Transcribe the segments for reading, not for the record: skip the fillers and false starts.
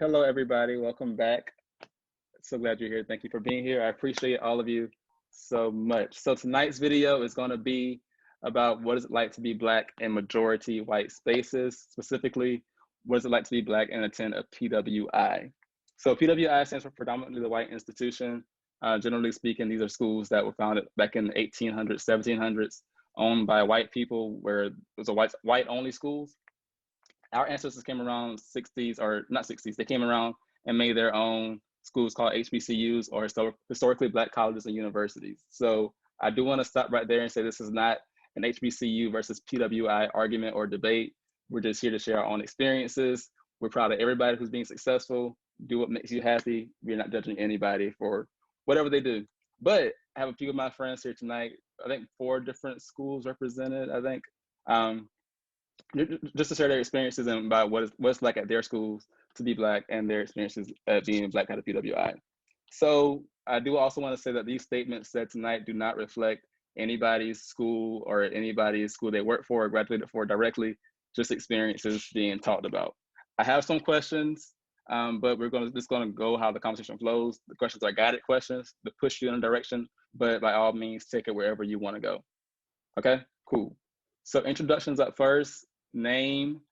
Hello, everybody. Welcome back. So glad you're here. Thank you for being here. I appreciate all of you so much. So tonight's video is going to be about what is it like to be Black in majority white spaces, specifically, what is it like to be Black and attend a PWI? So PWI stands for predominantly the white institution. Generally speaking, these are schools that were founded back in the 1800s, 1700s, owned by white people, where it was a white-only schools. Our ancestors came around 60s, or not 60s, they came around and made their own schools called HBCUs, or historically Black colleges and universities. So I do want to stop right there and say this is not an HBCU versus PWI argument or debate. We're just here to share our own experiences. We're proud of everybody who's being successful. Do what makes you happy. We're not judging anybody for whatever they do. But I have a few of my friends here tonight. I think 4 different schools represented, I think. Just to share their experiences and about what it's like at their schools to be Black and their experiences at being Black at a PWI. So I do also want to say that these statements said tonight do not reflect anybody's school or anybody's school they work for or graduated for directly, just experiences being talked about. I have some questions, but we're just going to go how the conversation flows. The questions are guided questions to push you in a direction, but by all means, take it wherever you want to go. Okay, cool. So introductions up first. Name,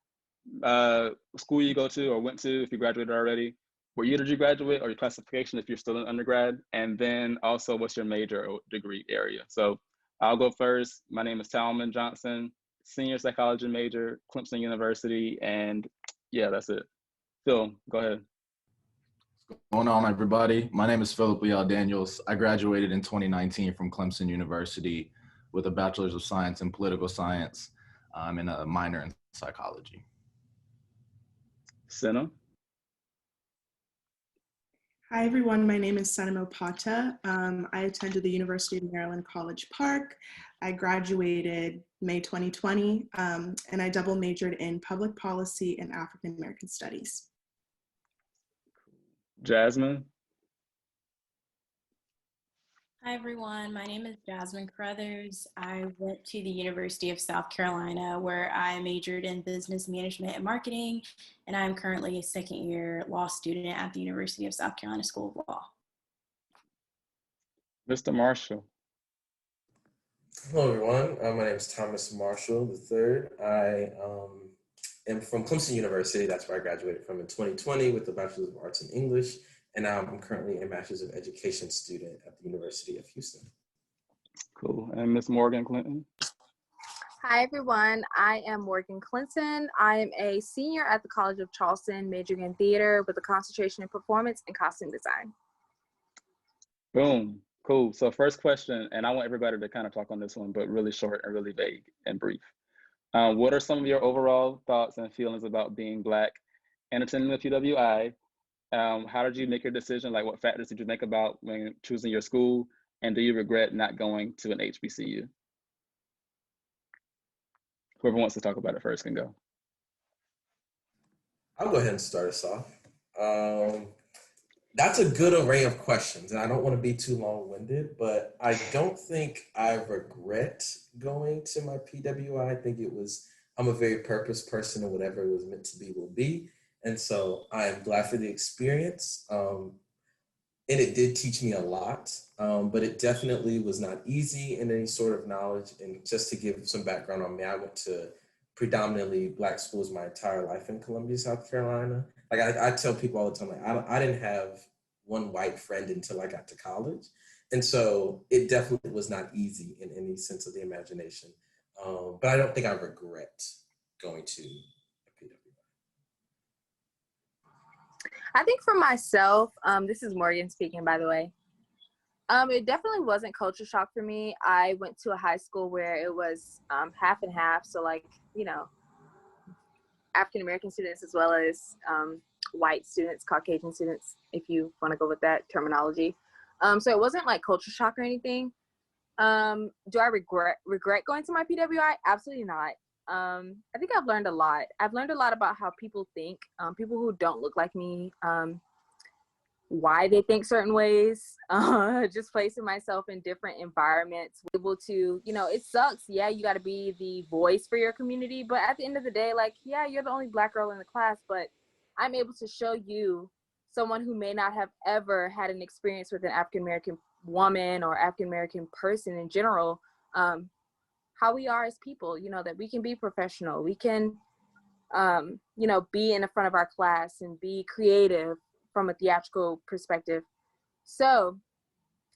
school you go to or went to if you graduated already, what year did you graduate, or your classification if you're still in undergrad, and then also what's your major or degree area. So I'll go first. My name is Talman Johnson, senior psychology major, Clemson University, and yeah, that's it. Phil, go ahead. What's going on, everybody? My name is Philip Leal Daniels. I graduated in 2019 from Clemson University with a bachelor's of science in political science and a minor in psychology. Senam. Hi, everyone. My name is Senam Opata. I attended the University of Maryland College Park. I graduated May 2020, and I double majored in public policy and African American studies. Jasmine. Hi, everyone. My name is Jasmine Carruthers. I went to the University of South Carolina, where I majored in business management and marketing, and I'm currently a second-year law student at the University of South Carolina School of Law. Mr. Marshall. Hello, everyone. My name is Thomas Marshall III. I am from Clemson University. That's where I graduated from in 2020 with a Bachelor's of Arts in English. And now I'm currently a Master's of Education student at the University of Houston. Cool. And Ms. Morgan Clinton. Hi, everyone. I am Morgan Clinton. I am a senior at the College of Charleston, majoring in theater with a concentration in performance and costume design. Boom. Cool. So first question, and I want everybody to kind of talk on this one, but really short and really vague and brief. What are some of your overall thoughts and feelings about being Black and attending the PWI? How did you make your decision? Like, what factors did you think about when choosing your school? And do you regret not going to an HBCU? Whoever wants to talk about it first can go. I'll go ahead and start us off. That's a good array of questions, and I don't want to be too long-winded, but I don't think I regret going to my PWI. I think I'm a very purpose person, and whatever it was meant to be will be. And so I am glad for the experience. And it did teach me a lot, but it definitely was not easy in any sort of knowledge. And just to give some background on me, I went to predominantly Black schools my entire life in Columbia, South Carolina. Like I tell people all the time, like I didn't have one white friend until I got to college. And so it definitely was not easy in any sense of the imagination. But I don't think I regret going to I think for myself, this is Morgan speaking, by the way. It definitely wasn't culture shock for me. I went to a high school where it was half and half. So like, African-American students as well as white students, Caucasian students, if you want to go with that terminology. So it wasn't like culture shock or anything. Do I regret going to my PWI? Absolutely not. I think I've learned a lot. I've learned a lot about how people think, people who don't look like me, why they think certain ways, just placing myself in different environments, able to, it sucks. Yeah, you got to be the voice for your community. But at the end of the day, like, yeah, you're the only Black girl in the class, but I'm able to show you, someone who may not have ever had an experience with an African American woman or African American person in general, how we are as people, you know, that we can be professional, we can, you know, be in the front of our class and be creative from a theatrical perspective. So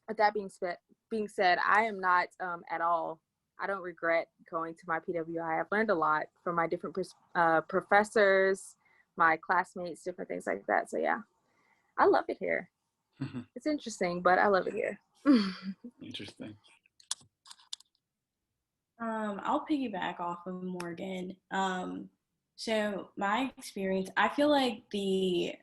with that being said, I am not at all, I don't regret going to my PWI. I've learned a lot from my different professors, my classmates, different things like that. So yeah, I love it here. It's interesting, but I love it here. Interesting. I'll piggyback off of Morgan. So my experience, I feel like the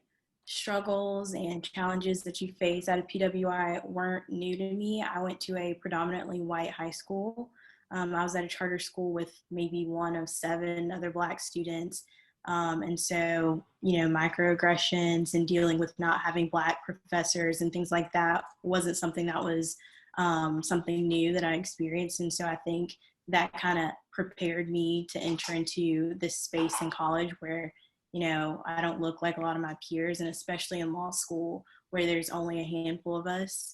struggles and challenges that you face at a PWI weren't new to me. I went to a predominantly white high school. I was at a charter school with maybe one of 7 other Black students. And so, you know, microaggressions and dealing with not having Black professors and things like that wasn't something that was something new that I experienced. And so I think that kind of prepared me to enter into this space in college where, you know, I don't look like a lot of my peers, and especially in law school where there's only a handful of us.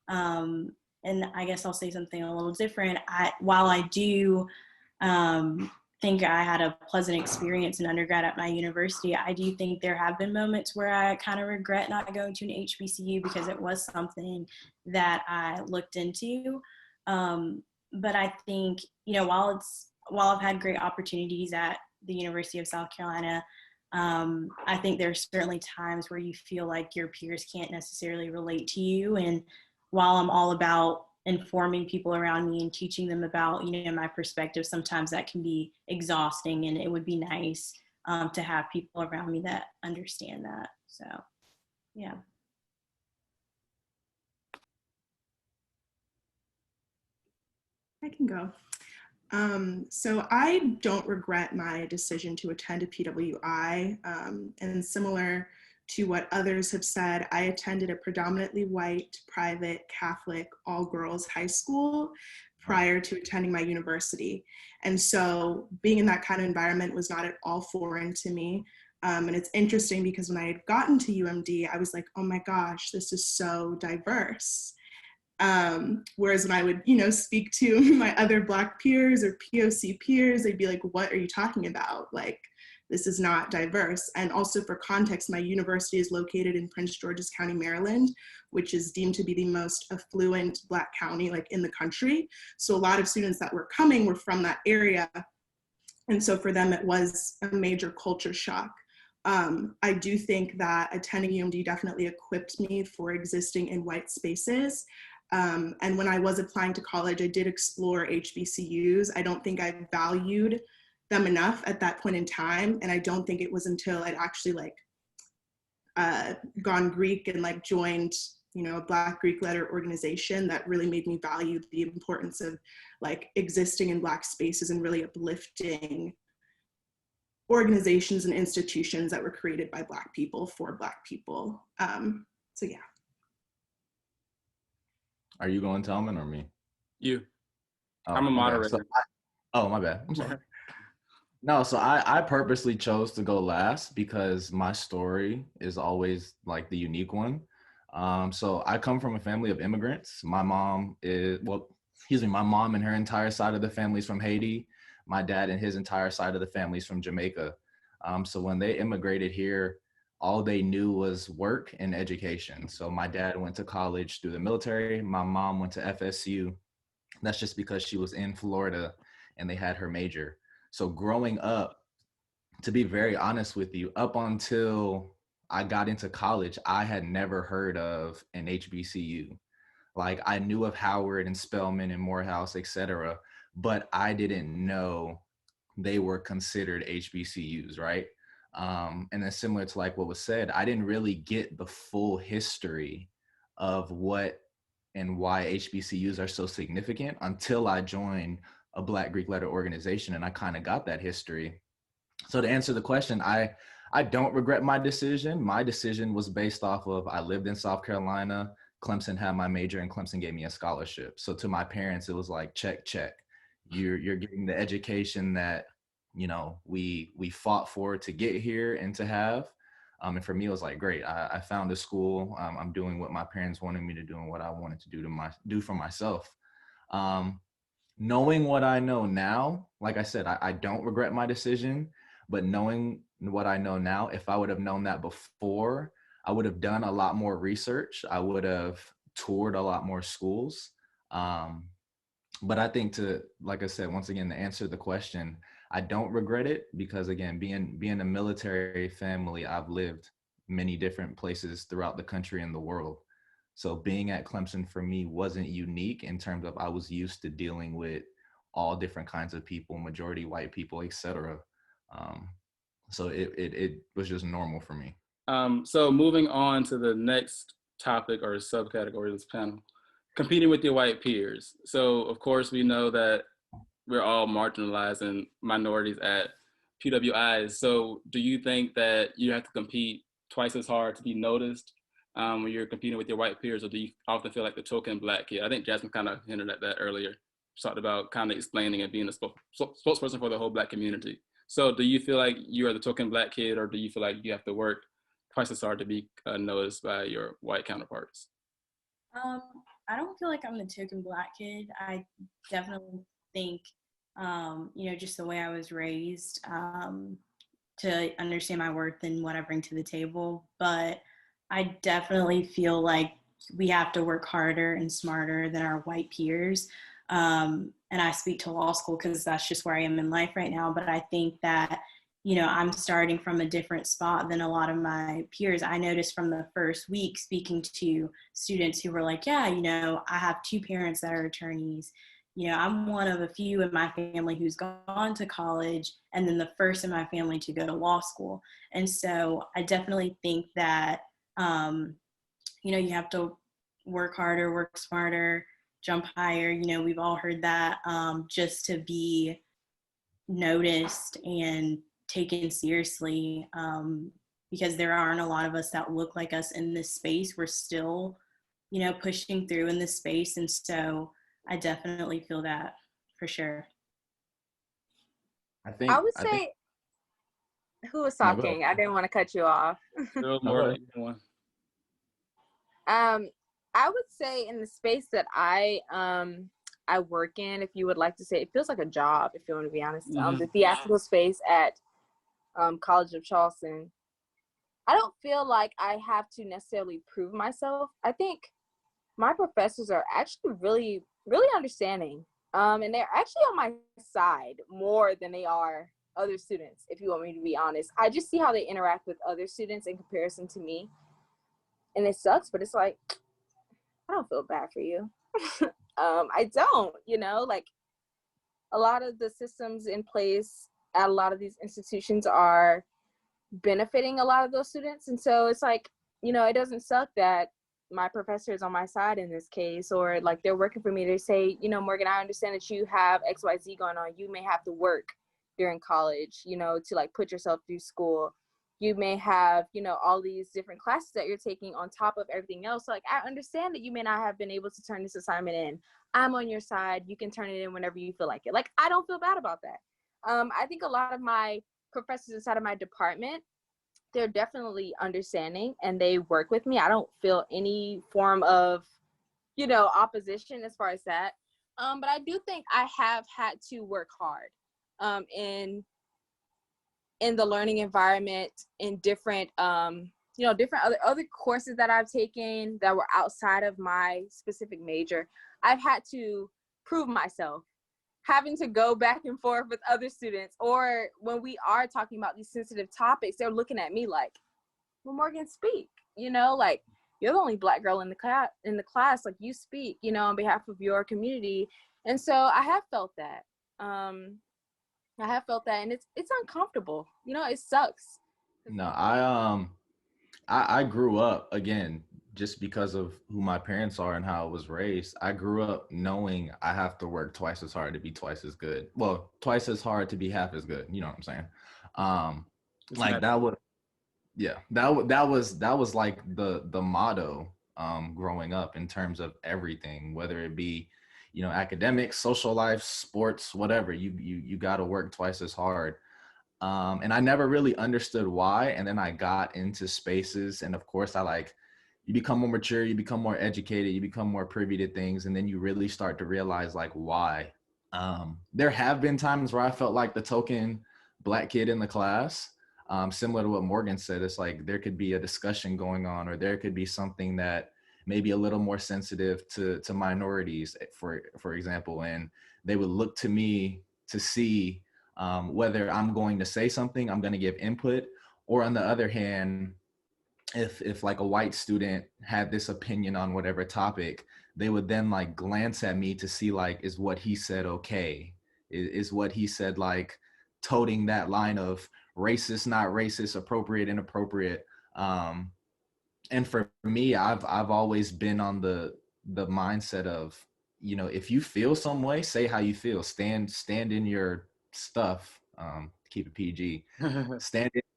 And I guess I'll say something a little different. While I do think I had a pleasant experience in undergrad at my university, I do think there have been moments where I kind of regret not going to an HBCU because it was something that I looked into. But I think, you know, while I've had great opportunities at the University of South Carolina, I think there's certainly times where you feel like your peers can't necessarily relate to you. And while I'm all about informing people around me and teaching them about, you know, my perspective, sometimes that can be exhausting, and it would be nice to have people around me that understand that. So, yeah. I can go. So I don't regret my decision to attend a PWI, and similar to what others have said, I attended a predominantly white, private, Catholic, all-girls high school prior to attending my university. And so being in that kind of environment was not at all foreign to me. And it's interesting because when I had gotten to UMD, I was like, oh my gosh, this is so diverse. Whereas when I would, you know, speak to my other Black peers or POC peers, they'd be like, what are you talking about? Like, this is not diverse. And also for context, my university is located in Prince George's County, Maryland, which is deemed to be the most affluent Black county like in the country. So a lot of students that were coming were from that area. And so for them, it was a major culture shock. I do think that attending UMD definitely equipped me for existing in white spaces. And when I was applying to college, I did explore HBCUs. I don't think I valued them enough at that point in time. And I don't think it was until I'd actually like gone Greek and like joined, you know, a Black Greek letter organization that really made me value the importance of like existing in Black spaces and really uplifting organizations and institutions that were created by Black people for Black people. So yeah. Are you going, Telman, or me? You. Oh, I'm a moderator. Oh, my bad. I'm sorry. No, so I purposely chose to go last because my story is always like the unique one. So I come from a family of immigrants. My mom my mom and her entire side of the family is from Haiti. My dad and his entire side of the family is from Jamaica. So when they immigrated here, all they knew was work and education. So my dad went to college through the military. My mom went to FSU. That's just because she was in Florida and they had her major. So growing up, to be very honest with you, up until I got into college, I had never heard of an HBCU. Like I knew of Howard and Spelman and Morehouse, etc., but I didn't know they were considered HBCUs, right? And then similar to like what was said, I didn't really get the full history of what and why HBCUs are so significant until I joined a Black Greek letter organization, and I kind of got that history. So to answer the question, I don't regret my decision. My decision was based off of I lived in South Carolina. Clemson had my major, and Clemson gave me a scholarship. So to my parents, it was like check. You're getting the education that, you know, we fought for to get here and to have. And for me, it was like, great, I found a school. I'm doing what my parents wanted me to do and what I wanted to do for myself. Knowing what I know now, like I said, I don't regret my decision, but knowing what I know now, if I would have known that before, I would have done a lot more research. I would have toured a lot more schools. But I think like I said, once again, to answer the question, I don't regret it because, again, being a military family, I've lived many different places throughout the country and the world. So being at Clemson for me wasn't unique in terms of I was used to dealing with all different kinds of people, majority white people, etc. So it was just normal for me. So moving on to the next topic or subcategory of this panel, competing with your white peers. So of course we know that we're all marginalized and minorities at PWIs. So do you think that you have to compete twice as hard to be noticed when you're competing with your white peers, or do you often feel like the token Black kid? I think Jasmine kind of hinted at that earlier. She talked about kind of explaining and being a spokesperson for the whole Black community. So do you feel like you are the token Black kid, or do you feel like you have to work twice as hard to be noticed by your white counterparts? I don't feel like I'm the token Black kid. I definitely think, just the way I was raised, to understand my worth and what I bring to the table. But I definitely feel like we have to work harder and smarter than our white peers. And I speak to law school because that's just where I am in life right now. But I think that, I'm starting from a different spot than a lot of my peers. I noticed from the first week speaking to students who were like, yeah, I have two parents that are attorneys. I'm one of a few in my family who's gone to college and then the first in my family to go to law school. And so I definitely think that, you have to work harder, work smarter, jump higher. We've all heard that, just to be noticed and taken seriously, because there aren't a lot of us that look like us in this space. We're still, pushing through in this space. And so I definitely feel that for sure. I would say, who was talking? I didn't want to cut you off. I would say in the space that I work in, if you would like to say, it feels like a job, if you want to be honest. The theatrical space at College of Charleston, I don't feel like I have to necessarily prove myself. I think my professors are actually really, really understanding. And they're actually on my side more than they are other students, if you want me to be honest. I just see how they interact with other students in comparison to me. And it sucks, but it's like, I don't feel bad for you. I don't, like a lot of the systems in place at a lot of these institutions are benefiting a lot of those students. And so it's like, it doesn't suck that my professor is on my side in this case, or like they're working for me. They say, Morgan, I understand that you have XYZ going on. You may have to work during college, to like put yourself through school. You may have, all these different classes that you're taking on top of everything else. So, like, I understand that you may not have been able to turn this assignment in. I'm on your side. You can turn it in whenever you feel like it. Like, I don't feel bad about that. I think a lot of my professors inside of my department, they're definitely understanding and they work with me. I don't feel any form of, opposition as far as that. But I do think I have had to work hard in the learning environment, in different, different other courses that I've taken that were outside of my specific major. I've had to prove myself, having to go back and forth with other students, or when we are talking about these sensitive topics, they're looking at me like, well, Morgan, speak, like, you're the only Black girl in the class, like, you speak, on behalf of your community. And so I have felt that. And it's uncomfortable. It sucks. No, I grew up, again, just because of who my parents are and how I was raised. I grew up knowing I have to work twice as hard to be twice as good. Well, twice as hard to be half as good. You know what I'm saying? Like that was, yeah, that was like the motto growing up in terms of everything, whether it be, academics, social life, sports, whatever. You got to work twice as hard. And I never really understood why. And then I got into spaces, and of course you become more mature, you become more educated, you become more privy to things, and then you really start to realize like why. There have been times where I felt like the token Black kid in the class, similar to what Morgan said. It's like there could be a discussion going on, or there could be something that may be a little more sensitive to minorities, for example, and they would look to me to see whether I'm going to say something, I'm going to give input, or on the other hand, if like a white student had this opinion on whatever topic, they would then like glance at me to see like, is what he said okay? Is what he said like toting that line of racist, not racist, appropriate, inappropriate? And for me, I've always been on the mindset of, you know, if you feel some way, say how you feel. Stand in your stuff. Keep it PG.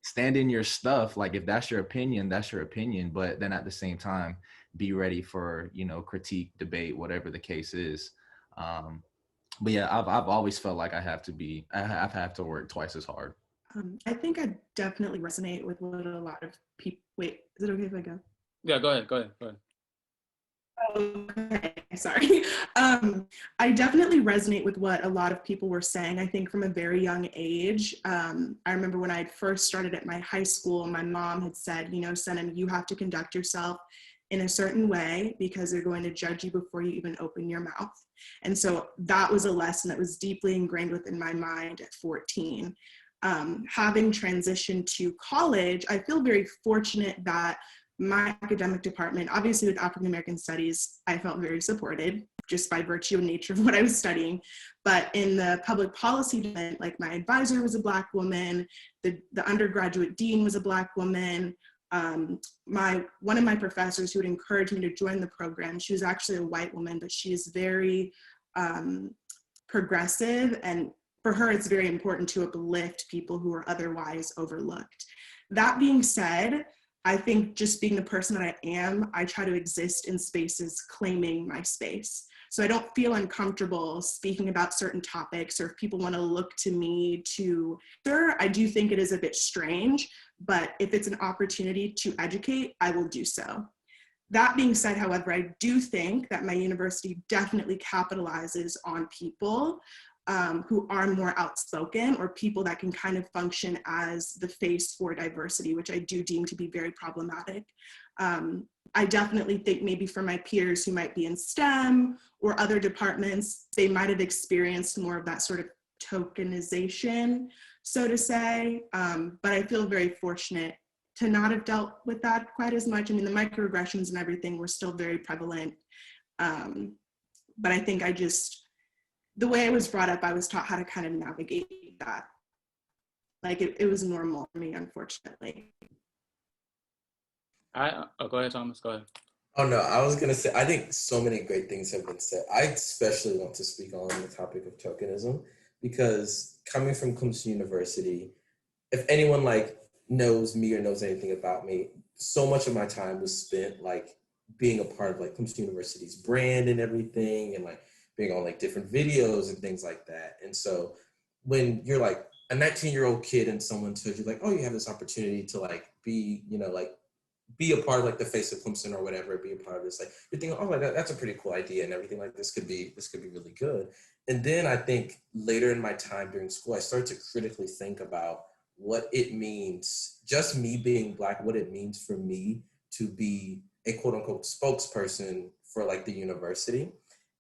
Stand in your stuff. Like if that's your opinion, that's your opinion. But then at the same time, be ready for, you know, critique, debate, whatever the case is. But yeah, I've always felt like I have to work twice as hard. I think I definitely resonate with what a lot of people. Wait, is it okay if I go? Yeah, go ahead. Okay, sorry. I definitely resonate with what a lot of people were saying. I think from a very young age, I remember when I had first started at my high school, my mom had said, you know, Senam, you have to conduct yourself in a certain way because they're going to judge you before you even open your mouth. And so that was a lesson that was deeply ingrained within my mind at 14. Having transitioned to college, I feel very fortunate that my academic department, obviously with African American studies, I felt very supported just by virtue and nature of what I was studying. But in the public policy department, like my advisor was a Black woman, the undergraduate dean was a Black woman. One of my professors who had encouraged me to join the program, she was actually a white woman, but she is very progressive, and for her, it's very important to uplift people who are otherwise overlooked. That being said, I think just being the person that I am, I try to exist in spaces claiming my space. So I don't feel uncomfortable speaking about certain topics, or if people want to look to me to, sure, I do think it is a bit strange, but if it's an opportunity to educate, I will do so. That being said, however, I do think that my university definitely capitalizes on people who are more outspoken, or people that can kind of function as the face for diversity, which I do deem to be very problematic. I definitely think maybe for my peers who might be in STEM or other departments, they might have experienced more of that sort of tokenization, so to say. But I feel very fortunate to not have dealt with that quite as much. I mean, the microaggressions and everything were still very prevalent. But I think the way I was brought up, I was taught how to kind of navigate that. Like it was normal for me, unfortunately. Go ahead, Thomas, go ahead. Oh no, I was gonna say, I think so many great things have been said. I especially want to speak on the topic of tokenism, because coming from Clemson University, if anyone like knows me or knows anything about me, so much of my time was spent like being a part of like Clemson University's brand and everything, and like being on like different videos and things like that. And so when you're like a 19-year-old kid and someone tells you like, oh, you have this opportunity to like be, you know, like be a part of like the face of Clemson or whatever, be a part of this, like you're thinking, oh, like that's a pretty cool idea and everything, like this could be really good. And then I think later in my time during school, I started to critically think about what it means, just me being Black, what it means for me to be a quote unquote spokesperson for like the university.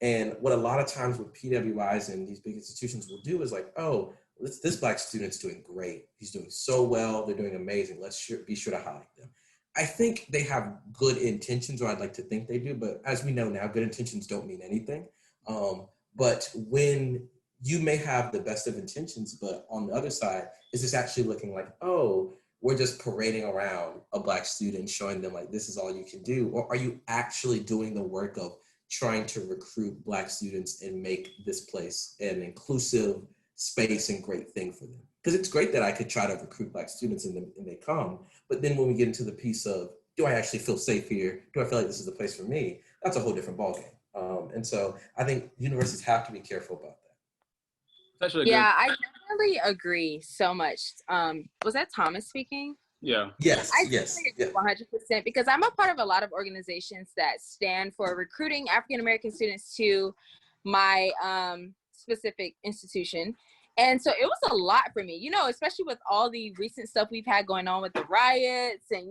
And what a lot of times with PWIs and these big institutions will do is like, oh, this Black student's doing great. He's doing so well. They're doing amazing. Let's be sure to highlight them. I think they have good intentions, or I'd like to think they do. But as we know now, good intentions don't mean anything. But when you may have the best of intentions, but on the other side, is this actually looking like, oh, we're just parading around a Black student, showing them like, this is all you can do? Or are you actually doing the work of trying to recruit Black students and make this place an inclusive space and great thing for them? Because it's great that I could try to recruit Black students and they come, but then when we get into the piece of, do I actually feel safe here? Do I feel like this is the place for me? That's a whole different ballgame. And so I think universities have to be careful about that. It's actually a good. Yeah, I definitely agree so much. Was that Thomas speaking? Yeah. Yes, I yes, definitely agree 100% because I'm a part of a lot of organizations that stand for recruiting African American students to my specific institution. And so it was a lot for me, you know, especially with all the recent stuff we've had going on with the riots and,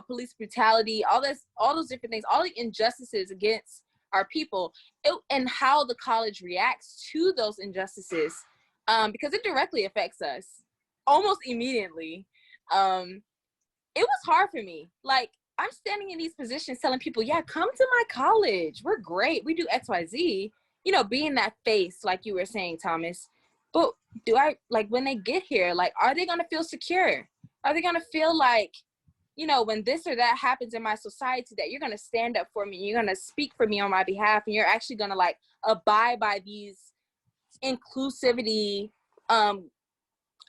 police brutality, all those different things, all the injustices against our people, and how the college reacts to those injustices, because it directly affects us almost immediately. It was hard for me. Like, I'm standing in these positions telling people, yeah, come to my college. We're great. We do XYZ, being that face, like you were saying, Thomas. But when they get here, like, are they going to feel secure? Are they going to feel like, when this or that happens in my society, that you're going to stand up for me, you're going to speak for me on my behalf, and you're actually going to, like, abide by these inclusivity, I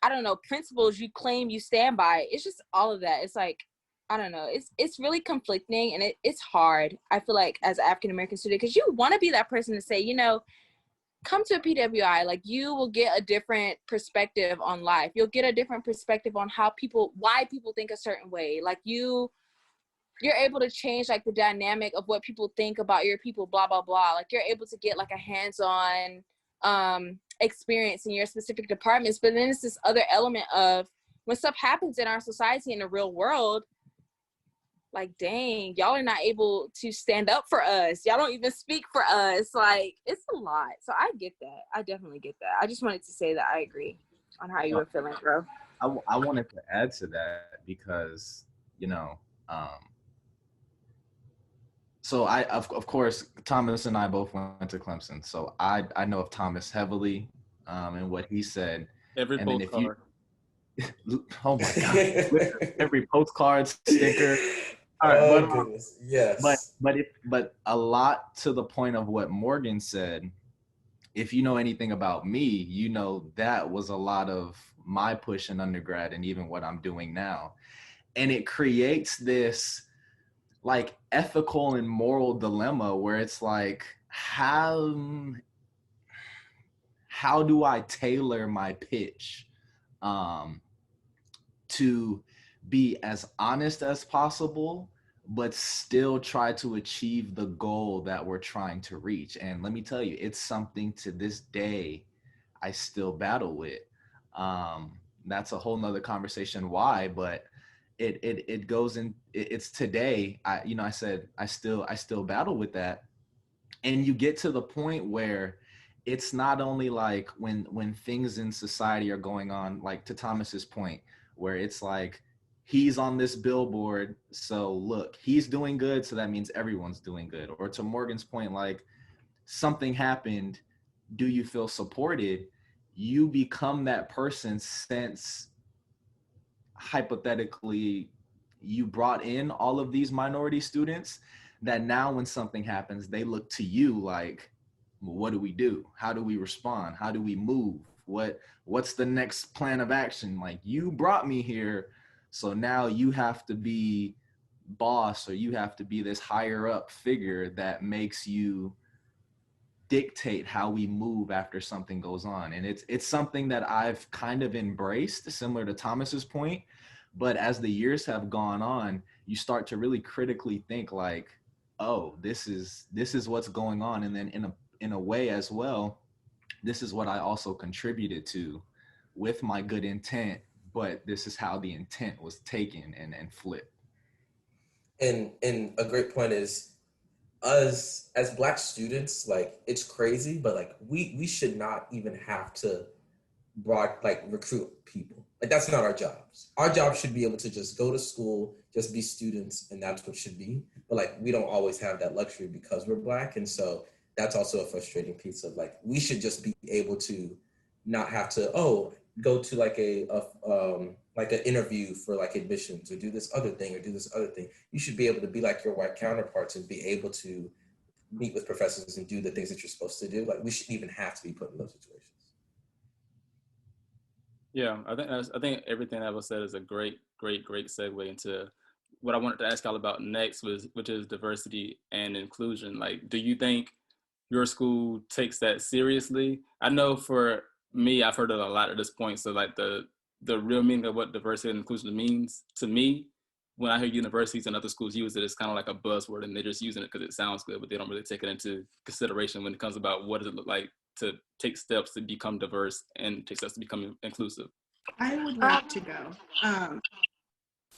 don't know, principles you claim you stand by. It's just all of that. It's like, I don't know. It's really conflicting, and it's hard, I feel like, as an African-American student, because you want to be that person to say, come to a PWI. Like, you will get a different perspective on life. You'll get a different perspective on why people think a certain way. Like, you're able to change, like, the dynamic of what people think about your people, blah, blah, blah. Like, you're able to get, like, a hands-on experience in your specific departments. But then it's this other element of when stuff happens in our society, in the real world, like, dang, y'all are not able to stand up for us. Y'all don't even speak for us. Like, it's a lot. So I get that. I definitely get that. I just wanted to say that I agree on how you were feeling, bro. I wanted to add to that because, so of course, Thomas and I both went to Clemson. So I know of Thomas heavily and what he said. Every And postcard. Oh my God. Every postcard, sticker. All right, oh, goodness. Yes. But a lot to the point of what Morgan said, if you know anything about me, that was a lot of my push in undergrad and even what I'm doing now. And it creates this, like, ethical and moral dilemma where it's like, how do I tailor my pitch to be as honest as possible, but still try to achieve the goal that we're trying to reach? And let me tell you, it's something to this day I still battle with. That's a whole nother conversation why, but it goes in, it's today. I said I still battle with that. And you get to the point where it's not only like when things in society are going on, like to Thomas's point, where it's like, he's on this billboard, so look, he's doing good, so that means everyone's doing good. Or to Morgan's point, like, something happened, do you feel supported? You become that person since hypothetically you brought in all of these minority students, that now when something happens, they look to you like, well, what do we do? How do we respond? How do we move? What's the next plan of action? Like, you brought me here, so now you have to be boss, or you have to be this higher up figure that makes you dictate how we move after something goes on. And it's something that I've kind of embraced, similar to Thomas's point. But as the years have gone on, you start to really critically think like, oh, this is what's going on. And then in a way as well, this is what I also contributed to with my good intent, but this is how the intent was taken and flipped. And a great point is, us as Black students, like, it's crazy, but like we should not even have to recruit people. Like, that's not our jobs. Our job should be able to just go to school, just be students, and that's what should be. But like, we don't always have that luxury because we're Black, and so that's also a frustrating piece of, like, we should just be able to not have to go to like an interview for like admissions, or do this other thing or do this other thing. You should be able to be like your white counterparts and be able to meet with professors and do the things that you're supposed to do. Like, we shouldn't even have to be put in those situations. Yeah, I think everything that was said is a great segue into what I wanted to ask y'all about next, which is diversity and inclusion. Like, do you think your school takes that seriously. I know for me, I've heard it a lot at this point. So like the real meaning of what diversity and inclusion means to me, when I hear universities and other schools use it, it's kind of like a buzzword and they're just using it because it sounds good, but they don't really take it into consideration when it comes about what does it look like to take steps to become diverse and take steps to become inclusive. I would like to go.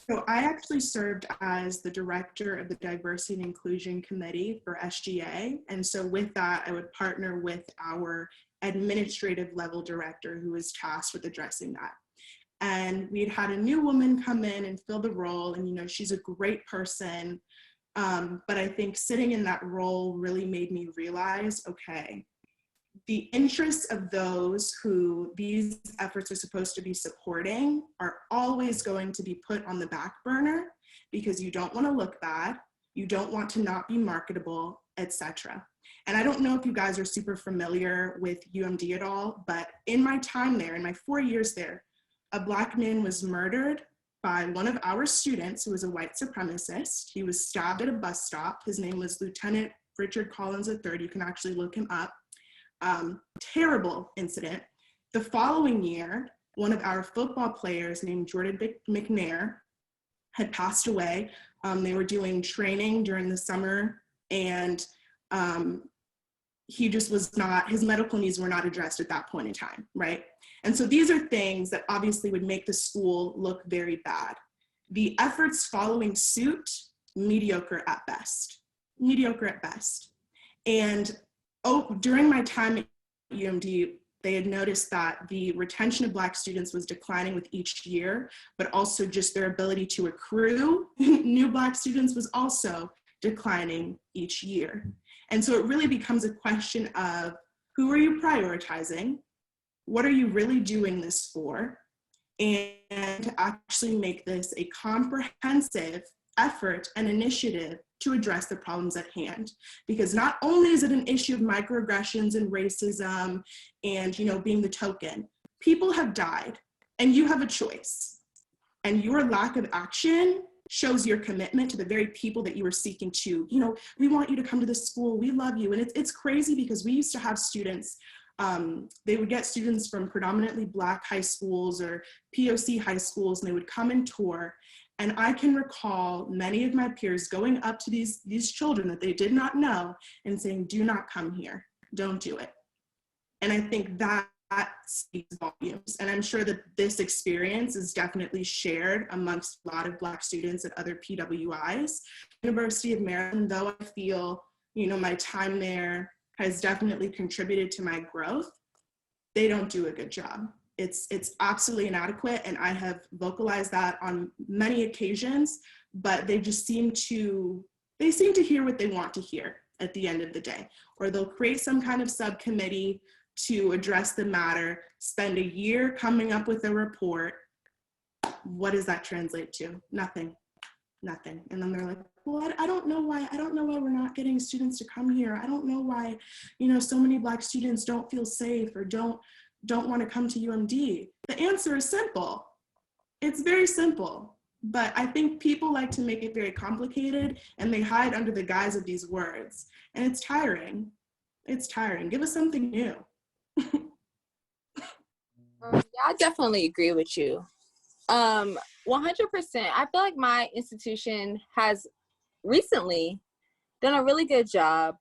So I actually served as the director of the Diversity and Inclusion Committee for SGA. And so with that, I would partner with our administrative level director who was tasked with addressing that. And we'd had a new woman come in and fill the role, and you know, she's a great person. But I think sitting in that role really made me realize, okay, the interests of those who these efforts are supposed to be supporting are always going to be put on the back burner because you don't want to look bad, you don't want to not be marketable, etc. And I don't know if you guys are super familiar with UMD at all, but in my time there, in my 4 years there, a Black man was murdered by one of our students who was a white supremacist. He was stabbed at a bus stop. His name was Lieutenant Richard Collins III. You can actually look him up. Terrible incident. The following year, one of our football players named Jordan McNair had passed away. They were doing training during the summer, and he just was not, his medical needs were not addressed at that point in time, right? And so these are things that obviously would make the school look very bad. The efforts following suit, mediocre at best, mediocre at best. And during my time at UMD, they had noticed that the retention of Black students was declining with each year, but also just their ability to accrue new Black students was also declining each year. And so it really becomes a question of who are you prioritizing? What are you really doing this for? And to actually make this a comprehensive effort and initiative to address the problems at hand. Because not only is it an issue of microaggressions and racism and, you know, being the token, people have died and you have a choice. And your lack of action shows your commitment to the very people that you were seeking to, you know, we want you to come to this school, we love you. And it's crazy because we used to have students, they would get students from predominantly Black high schools or POC high schools, and they would come and tour. And I can recall many of my peers going up to these children that they did not know and saying, do not come here, don't do it. And I think that speaks volumes. And I'm sure that this experience is definitely shared amongst a lot of Black students at other PWIs. University of Maryland, though I feel, you know, my time there has definitely contributed to my growth, they don't do a good job. It's absolutely inadequate, and I have vocalized that on many occasions, but they just seem to hear what they want to hear at the end of the day. Or they'll create some kind of subcommittee to address the matter, spend a year coming up with a report. What does that translate to? Nothing. And then they're like, well, I don't know why we're not getting students to come here. I don't know why, you know, so many Black students don't feel safe or don't want to come to UMD. The answer is simple. It's very simple, but I think people like to make it very complicated and they hide under the guise of these words. And it's tiring. It's tiring. Give us something new. Yeah, I definitely agree with you. 100%. I feel like my institution has recently done a really good job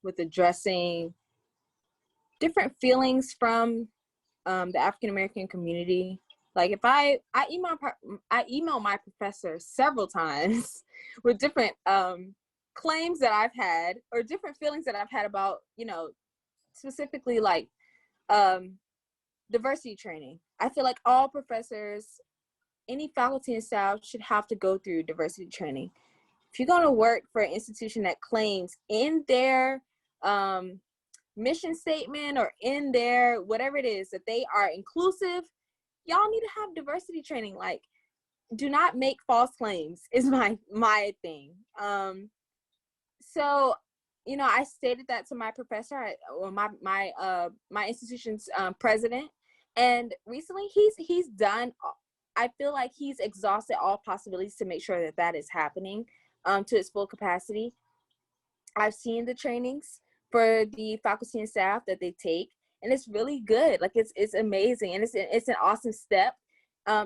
with addressing different feelings from the African American community. Like if I email my professor several times with different claims that I've had or different feelings that I've had about, you know, specifically like diversity training. I feel like all professors, any faculty and staff should have to go through diversity training. If you're going to work for an institution that claims in their mission statement or in their whatever it is that they are inclusive, y'all need to have diversity training. Like, do not make false claims is my thing. So, you know, I stated that to my professor or my institution's president, and recently he's done. I feel like he's exhausted all possibilities to make sure that that is happening to its full capacity. I've seen the trainings for the faculty and staff that they take, and it's really good. Like it's amazing, and it's an awesome step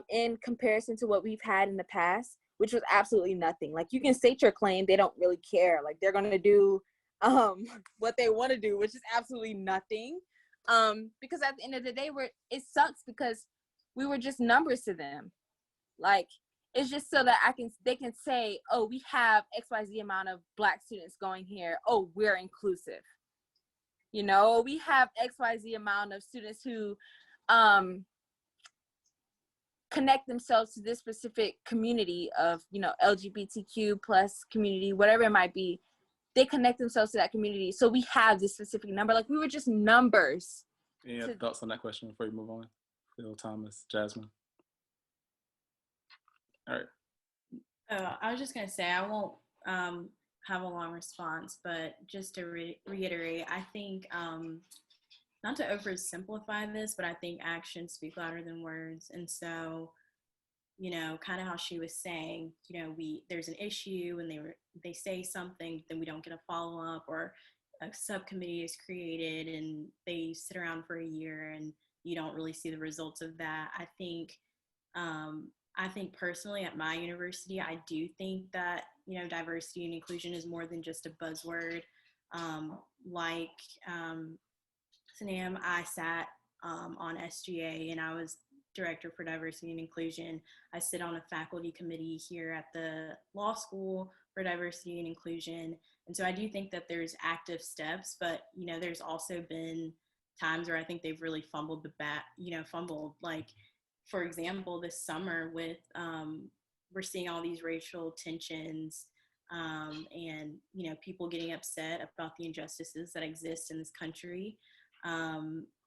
in comparison to what we've had in the past, which was absolutely nothing. Like you can state your claim, they don't really care. Like they're gonna do what they want to do, which is absolutely nothing. Because at the end of the day, it sucks because we were just numbers to them. Like it's just so that they can say, oh, we have XYZ amount of Black students going here. Oh, we're inclusive. You know, we have XYZ amount of students who connect themselves to this specific community of, you know, LGBTQ plus community, whatever it might be. They connect themselves to that community. So we have this specific number. Like we were just numbers. Any thoughts on that question before you move on? Phil, Thomas, Jasmine. All right. I was just going to say, I won't have a long response, but just to reiterate, I think, not to oversimplify this, but I think actions speak louder than words. And so, you know, kind of how she was saying, you know, there's an issue and they say something, then we don't get a follow-up, or a subcommittee is created and they sit around for a year and you don't really see the results of that. I think personally at my university, I do think that, you know, diversity and inclusion is more than just a buzzword. Senam, I sat on SGA and I was director for diversity and inclusion. I sit on a faculty committee here at the law school for diversity and inclusion. And so I do think that there's active steps, but, you know, there's also been times where I think they've really fumbled like, for example, this summer with, we're seeing all these racial tensions and, you know, people getting upset about the injustices that exist in this country.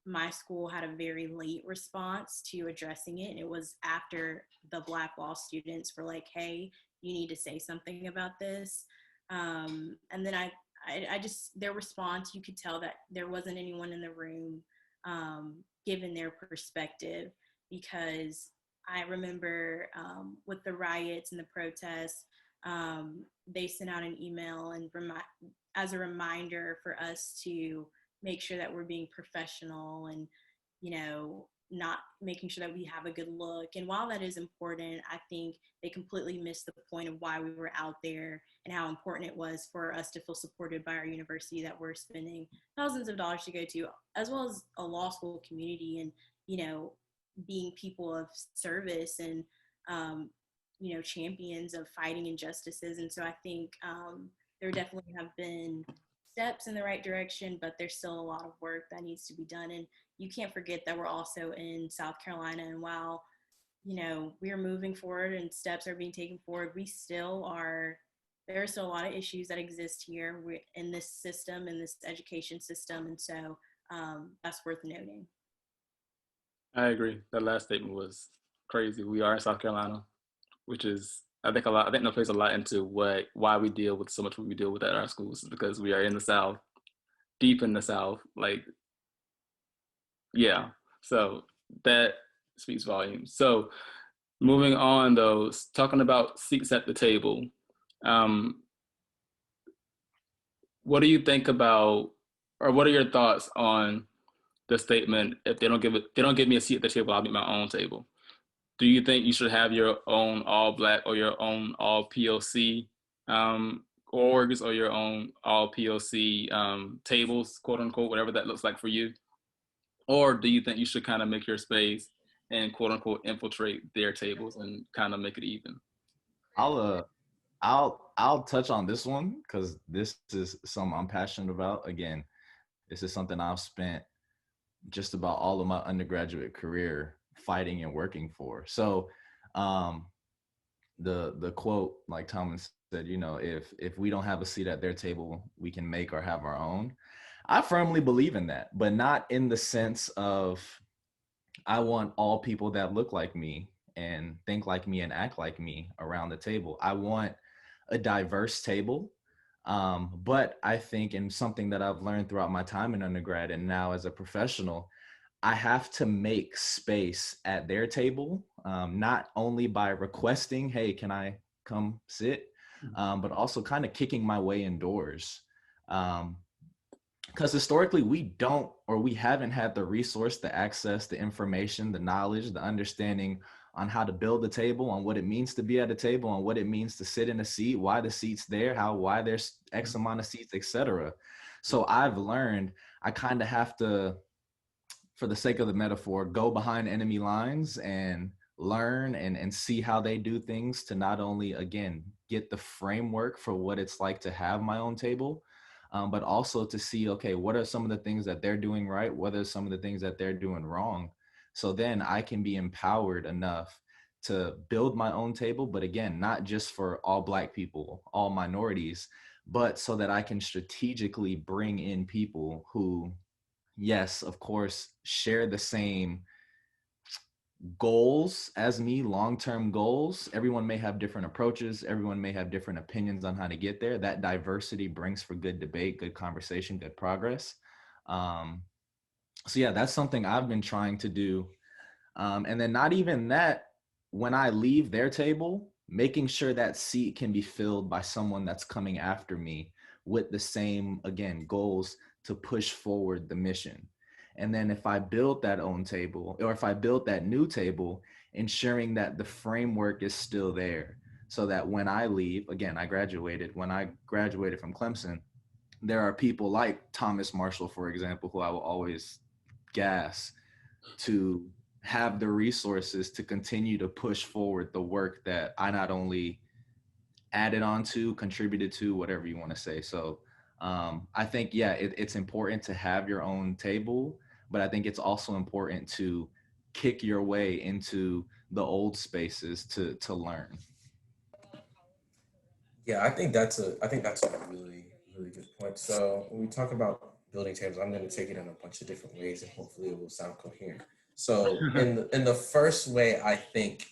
My school had a very late response to addressing it. And it was after the Black law students were like, hey, you need to say something about this. And then I just, their response, you could tell that there wasn't anyone in the room given their perspective, because I remember with the riots and the protests, they sent out an email and as a reminder for us to make sure that we're being professional and, you know, not making sure that we have a good look. And while that is important, I think they completely missed the point of why we were out there and how important it was for us to feel supported by our university that we're spending thousands of dollars to go to, as well as a law school community, and, you know, being people of service and, you know, champions of fighting injustices. And so I think there definitely have been steps in the right direction, but there's still a lot of work that needs to be done. And you can't forget that we're also in South Carolina. And while, you know, we're moving forward and steps are being taken forward, there are still a lot of issues that exist here in this system, in this education system. And so that's worth noting. I agree. That last statement was crazy. We are in South Carolina, which is, I think that plays a lot into why we deal with so much what we deal with at our schools, because we are in the South, deep in the South. Like, yeah. So that speaks volumes. So moving on, though, talking about seats at the table. What do you think about, or what are your thoughts on the statement, if they don't give me a seat at the table, I'll be at my own table? Do you think you should have your own all Black or your own all POC orgs, or your own all POC tables, quote unquote, whatever that looks like for you? Or do you think you should kind of make your space and quote unquote infiltrate their tables and kind of make it even? I'll touch on this one because this is something I'm passionate about. Again, this is something I've spent just about all of my undergraduate career fighting and working for. So the quote, like Thomas said, you know, if we don't have a seat at their table, we can make or have our own. I firmly believe in that, but not in the sense of I want all people that look like me and think like me and act like me around the table. I want a diverse table. But I think, in something that I've learned throughout my time in undergrad and now as a professional, I have to make space at their table, not only by requesting, hey, can I come sit, but also kind of kicking my way indoors. because historically we haven't had the resource, the access, the information, the knowledge, the understanding on how to build a table, on what it means to be at a table, on what it means to sit in a seat, why the seat's there, why there's X amount of seats, etc. So I've learned I kind of have to, for the sake of the metaphor, go behind enemy lines and learn and see how they do things, to not only, again, get the framework for what it's like to have my own table, but also to see, okay, what are some of the things that they're doing right? What are some of the things that they're doing wrong? So then I can be empowered enough to build my own table, but again, not just for all Black people, all minorities, but so that I can strategically bring in people who, yes, of course, share the same goals as me, long-term goals. Everyone may have different approaches. Everyone may have different opinions on how to get there. That diversity brings for good debate, good conversation, good progress. So yeah, that's something I've been trying to do. And then not even that, when I leave their table, making sure that seat can be filled by someone that's coming after me with the same, again, goals to push forward the mission. And then if I build that own table, or if I build that new table, ensuring that the framework is still there, so that when I leave, again, when I graduated from Clemson, there are people like Thomas Marshall, for example, who I will always gas to have the resources to continue to push forward the work that I not only added on to, contributed to, whatever you want to say. So I think, yeah, it's important to have your own table, but I think it's also important to kick your way into the old spaces to learn. Yeah, I think that's a really really good point. So when we talk about building tables, I'm going to take it in a bunch of different ways, and hopefully it will sound coherent. So in the first way, I think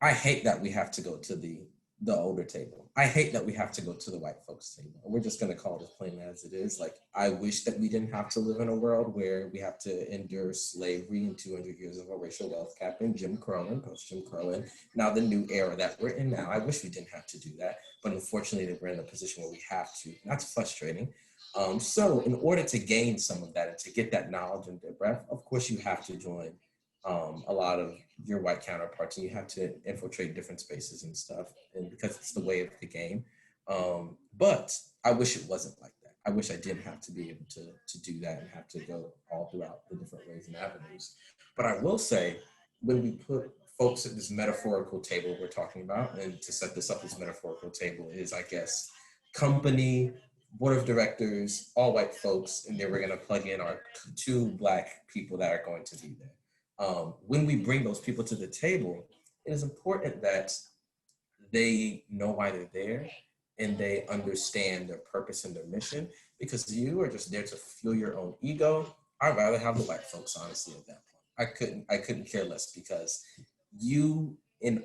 I hate that we have to go to the older table. I hate that we have to go to the white folks table. We're just going to call it as plain as it is. Like, I wish that we didn't have to live in a world where we have to endure slavery and 200 years of a racial wealth cap and Jim Crow and post Jim Crow and now the new era that we're in now. I wish we didn't have to do that, but unfortunately we're in a position where we have to. That's frustrating. So in order to gain some of that and to get that knowledge and that breadth, of course you have to join a lot of your white counterparts, and you have to infiltrate different spaces and stuff, and because it's the way of the game. But I wish it wasn't like that. I wish I didn't have to be able to do that and have to go all throughout the different ways and avenues. But I will say, when we put folks at this metaphorical table we're talking about, and to set this up, this metaphorical table is, I guess, company, board of directors, all white folks, and then we're going to plug in our two Black people that are going to be there. When we bring those people to the table, it is important that they know why they're there and they understand their purpose and their mission, because you are just there to fuel your own ego. I'd rather have the white folks, honestly, at that point. I couldn't care less, because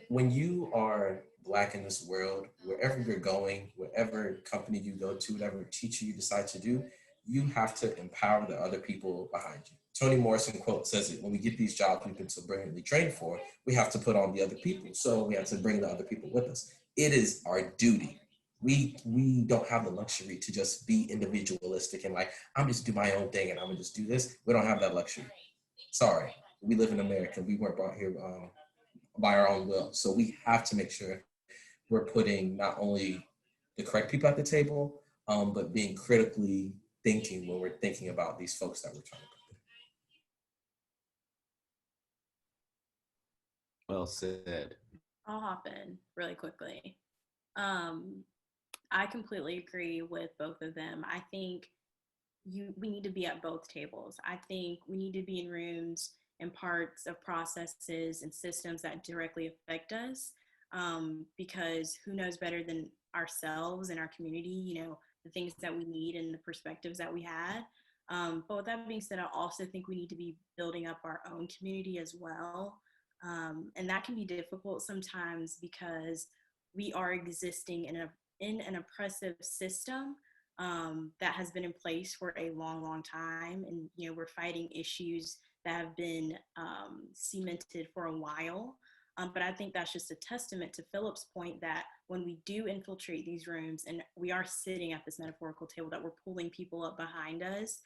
when you are Black in this world, wherever you're going, wherever company you go to, whatever teacher you decide to do, you have to empower the other people behind you. Toni Morrison quote says it: when we get these jobs we've been so brilliantly trained for, we have to put on the other people. So we have to bring the other people with us. It is our duty. We don't have the luxury to just be individualistic and like, I'm just do my own thing and I'm gonna just do this. We don't have that luxury. Sorry, we live in America. We weren't brought here by our own will. So we have to make sure we're putting not only the correct people at the table, but being critically thinking when we're thinking about these folks that we're trying to put there. Well said. I'll hop in really quickly. I completely agree with both of them. I think we need to be at both tables. I think we need to be in rooms and parts of processes and systems that directly affect us, because who knows better than ourselves and our community, the things that we need and the perspectives that we had. But with that being said, I also think we need to be building up our own community as well. And that can be difficult sometimes because we are existing in an oppressive system that has been in place for a long, long time. And, we're fighting issues that have been cemented for a while. But I think that's just a testament to Philip's point that when we do infiltrate these rooms and we are sitting at this metaphorical table, that we're pulling people up behind us,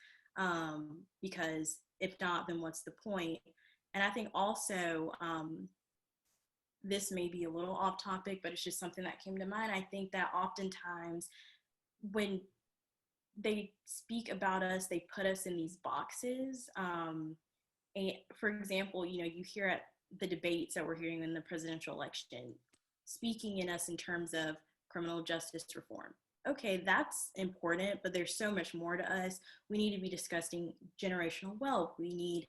because if not, then what's the point? And I think also, this may be a little off topic, but it's just something that came to mind. I think that oftentimes when they speak about us, they put us in these boxes. And for example, you hear at the debates that we're hearing in the presidential election, speaking in us in terms of criminal justice reform. Okay, that's important, but there's so much more to us. We need to be discussing generational wealth. We need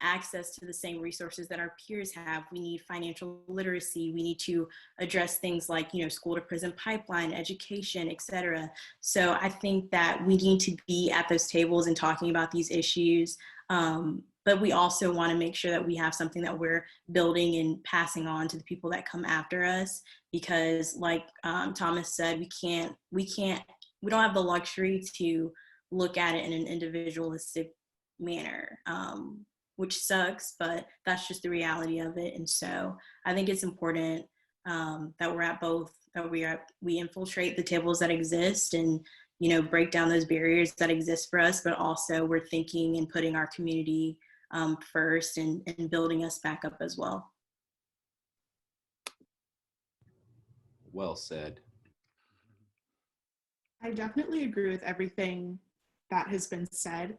access to the same resources that our peers have. We need financial literacy. We need to address things like, school to prison pipeline, education, etc. So I think that we need to be at those tables and talking about these issues. But we also want to make sure that we have something that we're building and passing on to the people that come after us, because like Thomas said, we don't have the luxury to look at it in an individualistic manner, which sucks, but that's just the reality of it. And so I think it's important that we're at both, that we infiltrate the tables that exist and break down those barriers that exist for us, but also we're thinking and putting our community first and building us back up as well. Well said. I definitely agree with everything that has been said.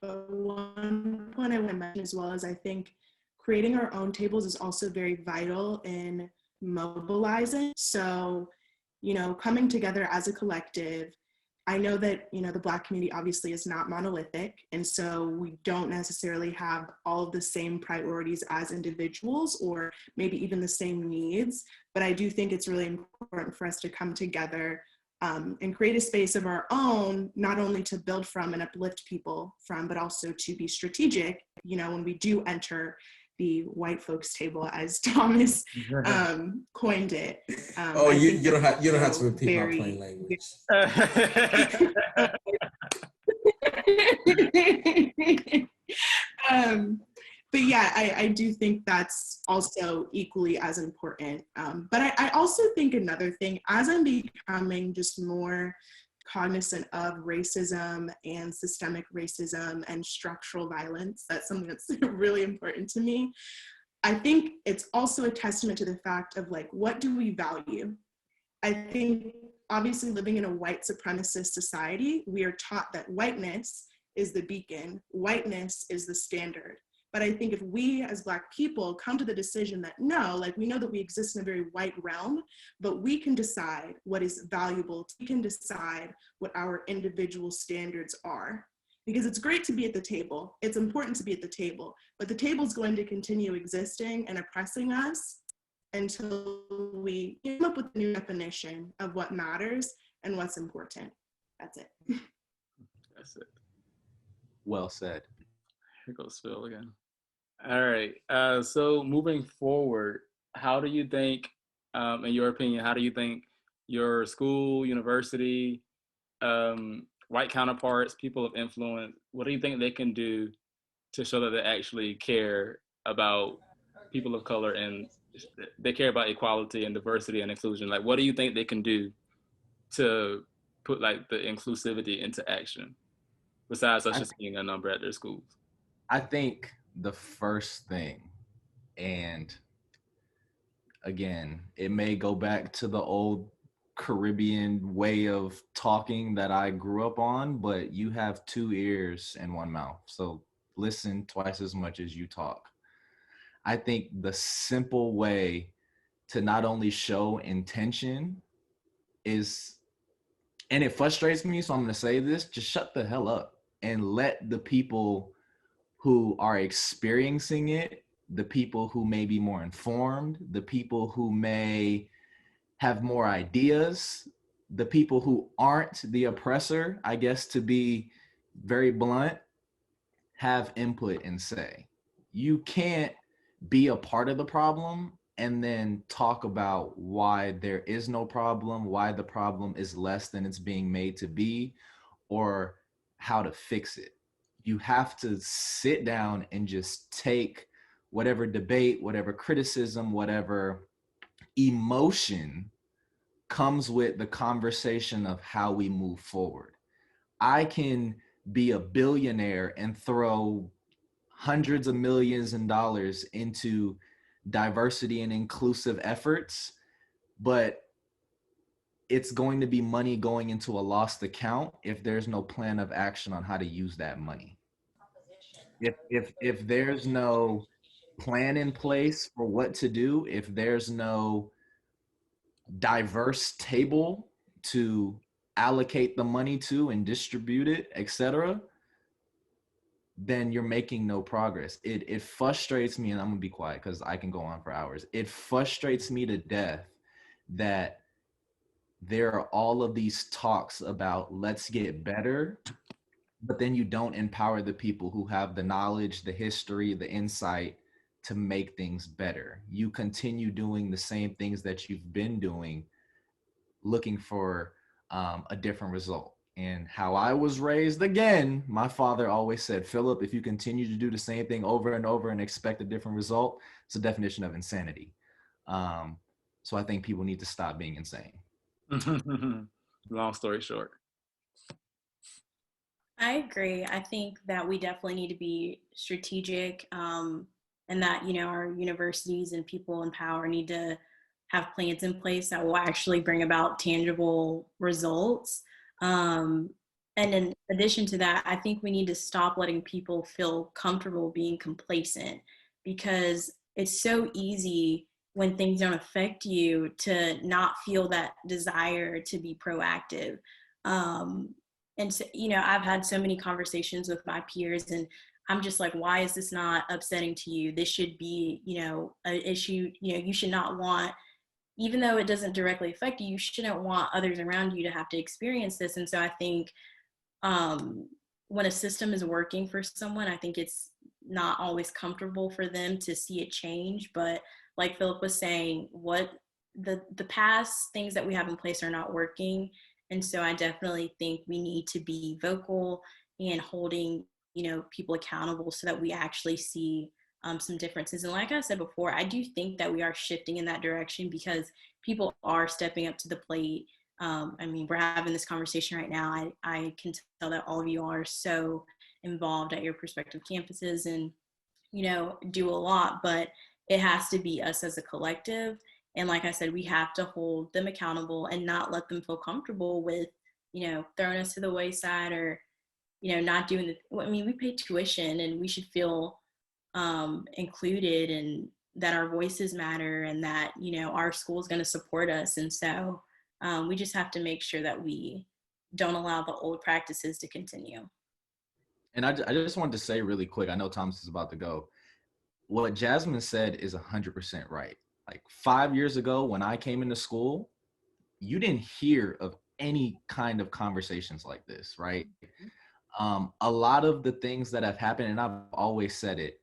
But one point I want to mention as well is I think creating our own tables is also very vital in mobilizing. So, coming together as a collective. I know that, the Black community obviously is not monolithic. And so we don't necessarily have all of the same priorities as individuals or maybe even the same needs. But I do think it's really important for us to come together and create a space of our own, not only to build from and uplift people from, but also to be strategic, when we do enter the white folks table, as Thomas coined it. You don't have to repeat my plain language. But yeah, I do think that's also equally as important. But I also think another thing, as I'm becoming just more cognizant of racism and systemic racism and structural violence, that's something that's really important to me. I think it's also a testament to the fact of what do we value? I think obviously living in a white supremacist society, we are taught that whiteness is the beacon, whiteness is the standard. But I think if we as Black people come to the decision that no, we know that we exist in a very white realm, but we can decide what is valuable. We can decide what our individual standards are. Because it's great to be at the table. It's important to be at the table, but the table is going to continue existing and oppressing us until we come up with a new definition of what matters and what's important. That's it. That's it. Well said. Here goes Phil again. All right. So moving forward, how do you think, in your opinion, how do you think your school, university, white counterparts, people of influence, what do you think they can do to show that they actually care about people of color and they care about equality and diversity and inclusion? What do you think they can do to put the inclusivity into action besides us just being a number at their schools? I think the first thing, and again, it may go back to the old Caribbean way of talking that I grew up on, but you have 2 ears and 1 mouth. So listen twice as much as you talk. I think the simple way to not only show intention is, and it frustrates me, so I'm going to say this, just shut the hell up and let the people who are experiencing it, the people who may be more informed, the people who may have more ideas, the people who aren't the oppressor, I guess to be very blunt, have input and say. You can't be a part of the problem and then talk about why there is no problem, why the problem is less than it's being made to be, or how to fix it. You have to sit down and just take whatever debate, whatever criticism, whatever emotion comes with the conversation of how we move forward. I can be a billionaire and throw hundreds of millions of dollars into diversity and inclusive efforts, but it's going to be money going into a lost account if there's no plan of action on how to use that money. If there's no plan in place for what to do, if there's no diverse table to allocate the money to and distribute it, etc., then you're making no progress. It frustrates me, and I'm gonna be quiet because I can go on for hours. It frustrates me to death that there are all of these talks about let's get better, but then you don't empower the people who have the knowledge, the history, the insight to make things better. You continue doing the same things that you've been doing, looking for a different result. And how I was raised, again, my father always said, Philip, if you continue to do the same thing over and over and expect a different result, it's a definition of insanity. So I think people need to stop being insane. Long story short. I agree. I think that we definitely need to be strategic, and that, you know, our universities and people in power need to have plans in place that will actually bring about tangible results. And in addition to that, I think we need to stop letting people feel comfortable being complacent, because it's so easy when things don't affect you to not feel that desire to be proactive. And so, you know, I've had so many conversations with my peers, and I'm just like, why is this not upsetting to you? This should be, you know, an issue. You know, you should not want, even though it doesn't directly affect you, you shouldn't want others around you to have to experience this. And so I think when a system is working for someone, I think it's not always comfortable for them to see it change. But like Philip was saying, what the past things that we have in place are not working. And so I definitely think we need to be vocal and holding, you know, people accountable so that we actually see some differences. And like I said before, I do think that we are shifting in that direction because people are stepping up to the plate. I mean, we're having this conversation right now. I can tell that all of you are so involved at your prospective campuses and, you know, do a lot, but it has to be us as a collective. And like I said, we have to hold them accountable and not let them feel comfortable with, you know, throwing us to the wayside or, you know, not doing the, I mean, we pay tuition and we should feel included and that our voices matter and that, you know, our school is going to support us. And so we just have to make sure that we don't allow the old practices to continue. And I just wanted to say really quick, I know Thomas is about to go. What Jasmine said is 100% right. Like 5 years ago when I came into school, you didn't hear of any kind of conversations like this, right? A lot of the things that have happened, and I've always said it,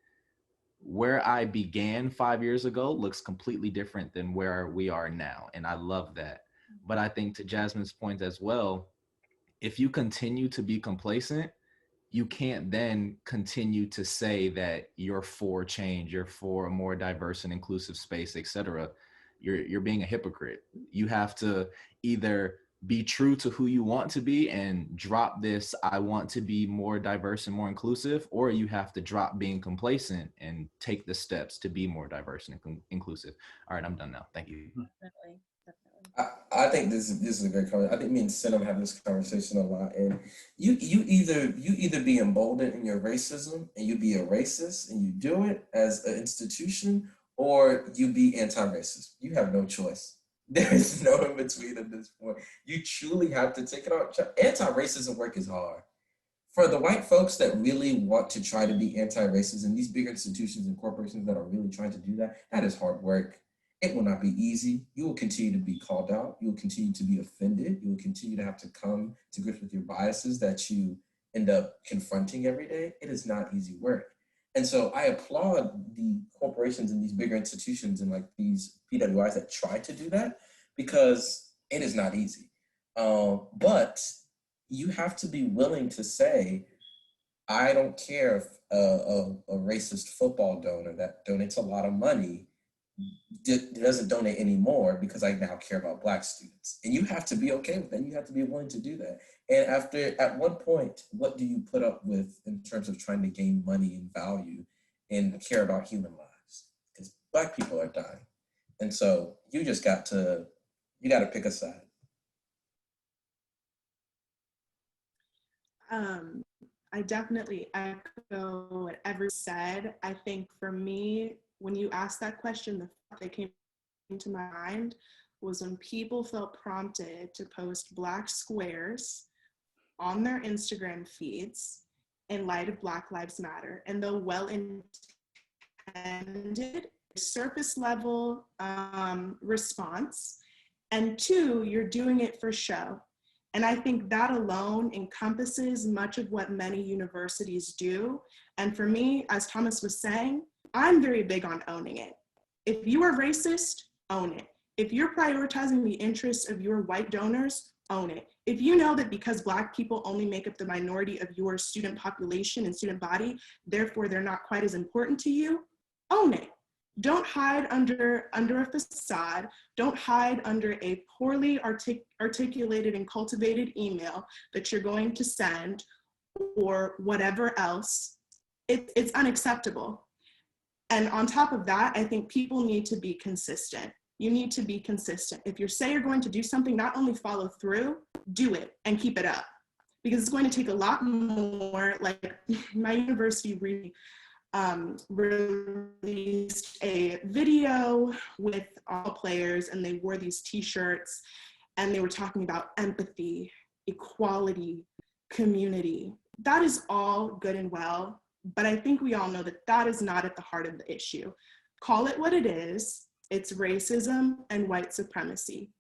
where I began 5 years ago looks completely different than where we are now. And I love that. But I think to Jasmine's point as well, if you continue to be complacent, you can't then continue to say that you're for change, you're for a more diverse and inclusive space, etc. You're being a hypocrite. You have to either be true to who you want to be and drop this, I want to be more diverse and more inclusive, or you have to drop being complacent and take the steps to be more diverse and inclusive. All right, I'm done now. Thank you. Definitely. I think this is a great comment. I think me and Senam have this conversation a lot, and you either be emboldened in your racism and you be a racist and you do it as an institution, or you be anti-racist. You have no choice. There is no in between at this point. You truly have to take it out. Anti-racism work is hard. For the white folks that really want to try to be anti-racist, and these big institutions and corporations that are really trying to do that, that is hard work. It will not be easy. You will continue to be called out. You will continue to be offended. You will continue to have to come to grips with your biases that you end up confronting every day. It is not easy work. And so I applaud the corporations and these bigger institutions and like these PWIs that try to do that, because it is not easy. But you have to be willing to say, I don't care if a racist football donor that donates a lot of money doesn't donate anymore because I now care about Black students. And you have to be okay with that. You have to be willing to do that. And at one point, what do you put up with in terms of trying to gain money and value and care about human lives? Because Black people are dying. And so you got to pick a side. I definitely echo what everyone said. I think for me, when you asked that question, the thought that came to my mind was when people felt prompted to post Black squares on their Instagram feeds in light of Black Lives Matter. And the well-intended, surface level response, and two, you're doing it for show. And I think that alone encompasses much of what many universities do. And for me, as Thomas was saying, I'm very big on owning it. If you are racist, own it. If you're prioritizing the interests of your white donors, own it. If you know that because Black people only make up the minority of your student population and student body, therefore they're not quite as important to you, own it. Don't hide under a facade. Don't hide under a poorly articulated and cultivated email that you're going to send or whatever else. It's unacceptable. And on top of that, I think people need to be consistent. You need to be consistent. If you say you're going to do something, not only follow through, do it and keep it up. Because it's going to take a lot more. Like my university released a video with all players, and they wore these t-shirts and they were talking about empathy, equality, community. That is all good and well, but I think we all know that that is not at the heart of the issue. Call it what it is. It's racism and white supremacy.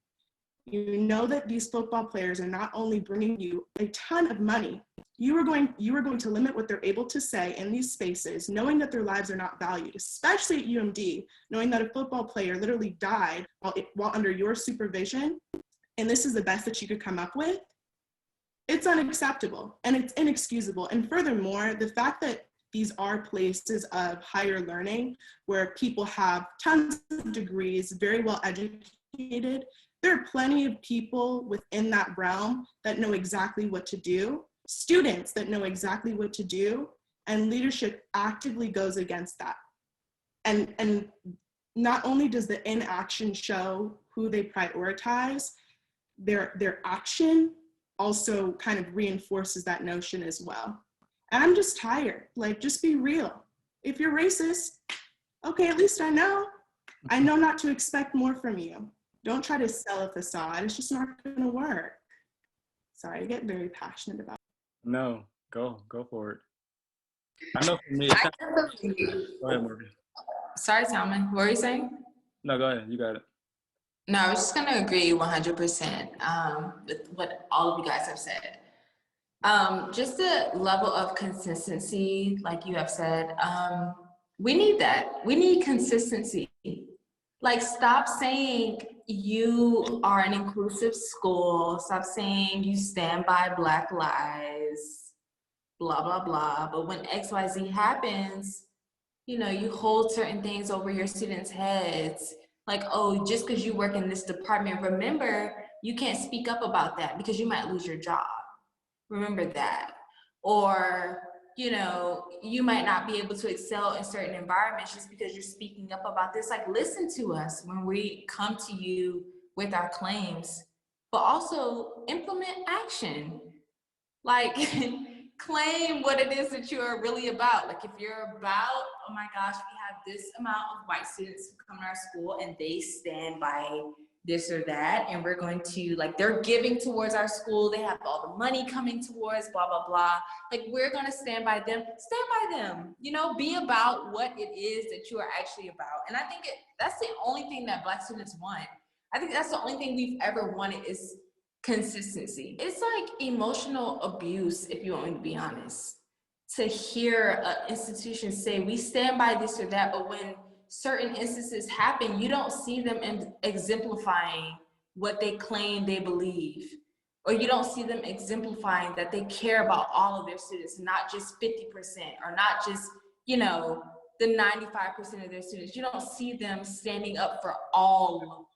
You know that these football players are not only bringing you a ton of money, you are going to limit what they're able to say in these spaces, knowing that their lives are not valued, especially at UMD, knowing that a football player literally died while under your supervision, and this is the best that you could come up with. It's unacceptable and it's inexcusable. And furthermore, the fact that these are places of higher learning where people have tons of degrees, very well educated, there are plenty of people within that realm that know exactly what to do, students that know exactly what to do, and leadership actively goes against that. And not only does the inaction show who they prioritize, their action also kind of reinforces that notion as well. And I'm just tired. Like, just be real. If you're racist, okay, at least I know not to expect more from you. Don't try to sell a facade. It's just not going to work. Sorry, I get very passionate about it. No, go for it. I know for me, go ahead, Morgan. Sorry, Salman, what were you saying? No, go ahead, you got it. No, I was just going to agree 100% with what all of you guys have said. Just the level of consistency, like you have said, we need that. We need consistency. Like, stop saying you are an inclusive school. Stop saying you stand by Black lives, blah, blah, blah. But when XYZ happens, you know, you hold certain things over your students' heads. Like, oh, just because you work in this department, remember, you can't speak up about that because you might lose your job. Remember that. Or, you know, you might not be able to excel in certain environments just because you're speaking up about this. Like, listen to us when we come to you with our claims, but also implement action. Like, claim what it is that you are really about. Like, if you're about, oh my gosh, we have this amount of white students who come to our school and they stand by this or that, and we're going to, like, they're giving towards our school, they have all the money coming towards, blah, blah, blah. Like, we're gonna stand by them, stand by them. You know, be about what it is that you are actually about. And I think that's the only thing that Black students want. I think that's the only thing we've ever wanted is consistency. It's like emotional abuse, if you want me to be honest, to hear an institution say, we stand by this or that, but when certain instances happen, you don't see them exemplifying what they claim they believe or you don't see them exemplifying that they care about all of their students, not just 50% or not just, you know, the 95% of their students. You don't see them standing up for all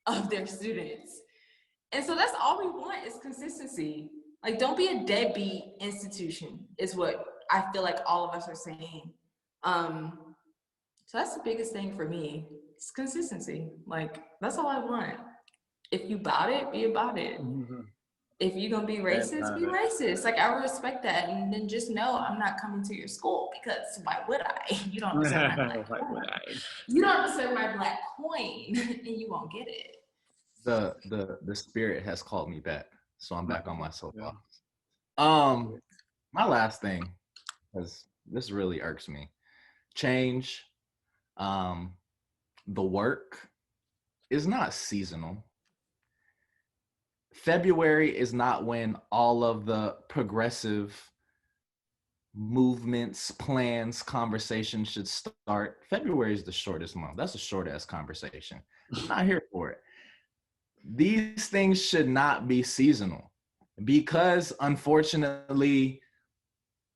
of their students. And so that's all we want is consistency. Like, don't be a deadbeat institution is what I feel like all of us are saying. So that's the biggest thing for me. It's consistency. Like, that's all I want. If you about it, be about it. Mm-hmm. If you're gonna be racist, be racist. Like, I respect that. And then just know I'm not coming to your school because why would I? You don't deserve my black coin. You don't deserve my black coin and you won't get it. The spirit has called me back. So I'm back on my soapbox. My last thing, because this really irks me. Change. The work is not seasonal. February is not when all of the progressive movements, plans, conversations should start. February is the shortest month. That's a short ass conversation. I'm not here for it. These things should not be seasonal because unfortunately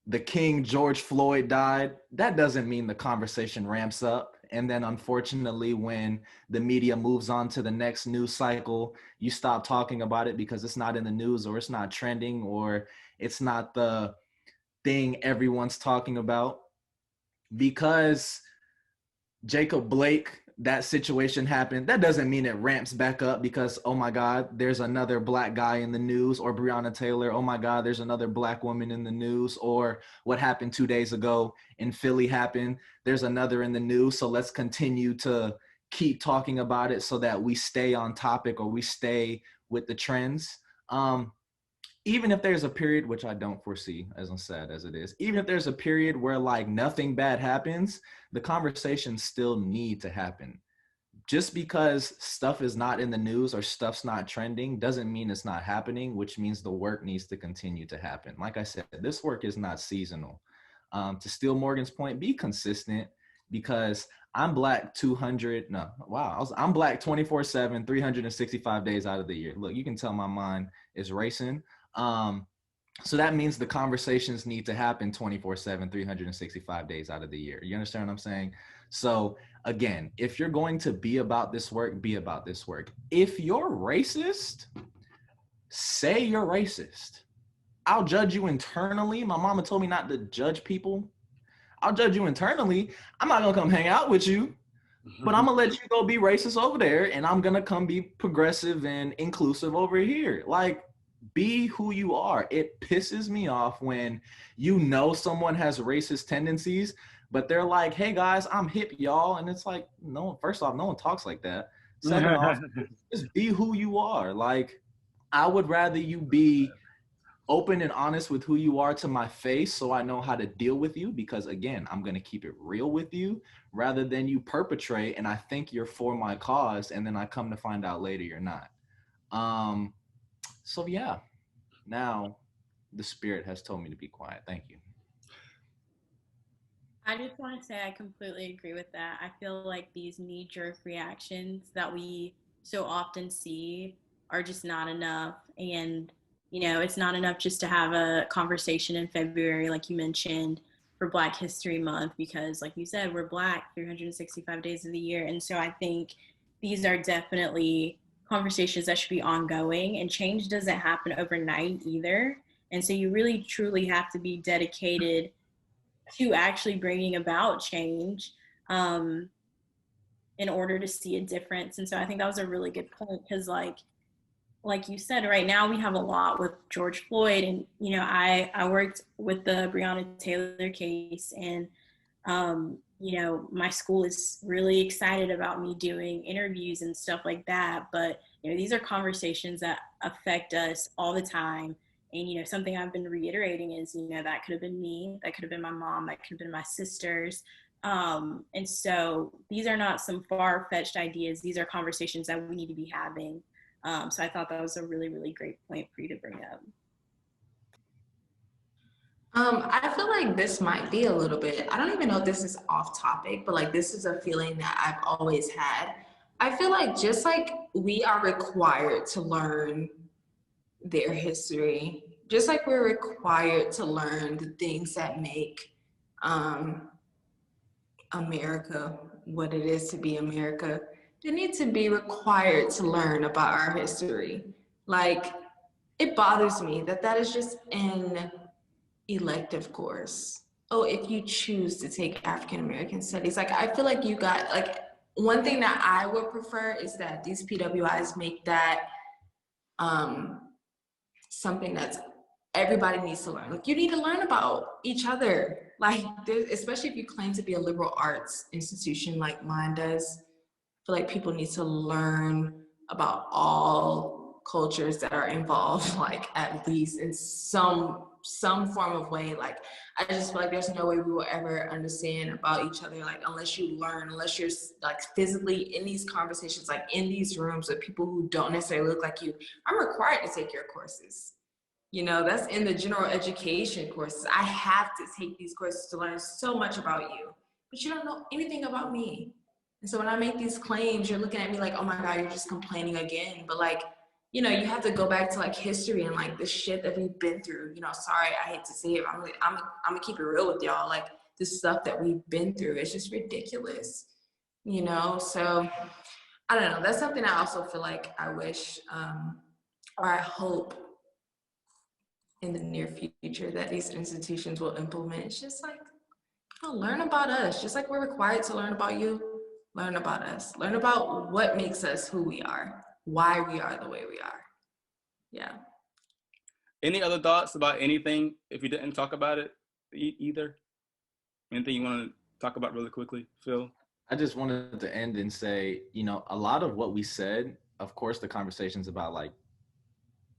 the King George Floyd died. That doesn't mean the conversation ramps up. And then unfortunately, when the media moves on to the next news cycle, you stop talking about it because it's not in the news or it's not trending or it's not the thing everyone's talking about. Because Jacob Blake, that situation happened, that doesn't mean it ramps back up because, oh my God, there's another black guy in the news, or Breonna Taylor, oh my God, there's another black woman in the news, or what happened 2 days ago in Philly happened, there's another in the news, so let's continue to keep talking about it so that we stay on topic or we stay with the trends. Even if there's a period, which I don't foresee, as sad as it is, even if there's a period where like nothing bad happens, the conversations still need to happen. Just because stuff is not in the news or stuff's not trending doesn't mean it's not happening, which means the work needs to continue to happen. Like I said, this work is not seasonal. To steal Morgan's point, be consistent because I'm black I'm black 24/7, 365 days out of the year. Look, you can tell my mind is racing. So that means the conversations need to happen 24/7, 365 days out of the year. You understand what I'm saying? So again, if you're going to be about this work, be about this work. If you're racist, say you're racist. I'll judge you internally. My mama told me not to judge people. I'll judge you internally. I'm not gonna come hang out with you, but I'm gonna let you go be racist over there, and I'm gonna come be progressive and inclusive over here. Like, be who you are. It pisses me off when you know someone has racist tendencies, but they're like, hey guys, I'm hip, y'all. And it's like, no, first off, no one talks like that. Second off, just be who you are. Like, I would rather you be open and honest with who you are to my face so I know how to deal with you, because again, I'm going to keep it real with you rather than you perpetrate and I think you're for my cause and then I come to find out later you're not. So yeah, now the spirit has told me to be quiet. Thank you. I just want to say I completely agree with that. I feel like these knee-jerk reactions that we so often see are just not enough. And, you know, it's not enough just to have a conversation in February, like you mentioned, for Black History Month, because like you said, we're Black 365 days of the year. And so I think these are definitely conversations that should be ongoing, and change doesn't happen overnight either. And so you really truly have to be dedicated to actually bringing about change in order to see a difference. And so I think that was a really good point, because like you said, right now we have a lot with George Floyd, and you know, I worked with the Breonna Taylor case, and you know, my school is really excited about me doing interviews and stuff like that. But you know, these are conversations that affect us all the time. And, you know, something I've been reiterating is, you know, that could have been me, that could have been my mom, that could have been my sisters. And so these are not some far-fetched ideas. These are conversations that we need to be having. So I thought that was a really, really great point for you to bring up. I feel like this might be a little bit, I don't even know if this is off topic, but like this is a feeling that I've always had. I feel like just like we are required to learn their history, just like we're required to learn the things that make America what it is to be America. They need to be required to learn about our history. Like, it bothers me that that is just an elective course. Oh, if you choose to take African American studies, like, I feel like you got, like, one thing that I would prefer is that these PWIs make that something that's everybody needs to learn. Like, you need to learn about each other. Like, especially if you claim to be a liberal arts institution like mine does, I feel like people need to learn about all cultures that are involved, like, at least in some form of way. Like, I just feel like there's no way we will ever understand about each other, like, unless you learn, unless you're like physically in these conversations, like in these rooms with people who don't necessarily look like you. I'm required to take your courses. You know, that's in the general education courses. I have to take these courses to learn so much about you, but you don't know anything about me. And so when I make these claims, you're looking at me like, oh my God, you're just complaining again. But, like, you know, you have to go back to, like, history and, like, the shit that we've been through. You know, sorry, I hate to say it. I'm gonna keep it real with y'all. Like, the stuff that we've been through is just ridiculous, you know? So I don't know. That's something I also feel like I wish, or I hope in the near future that these institutions will implement. It's just like, you know, learn about us, just like we're required to learn about you. Learn about us. Learn about what makes us who we are, why we are the way we are. Yeah. Any other thoughts about anything if you didn't talk about it either? Anything you want to talk about really quickly, Phil? I just wanted to end and say, you know, a lot of what we said, of course, the conversations about, like,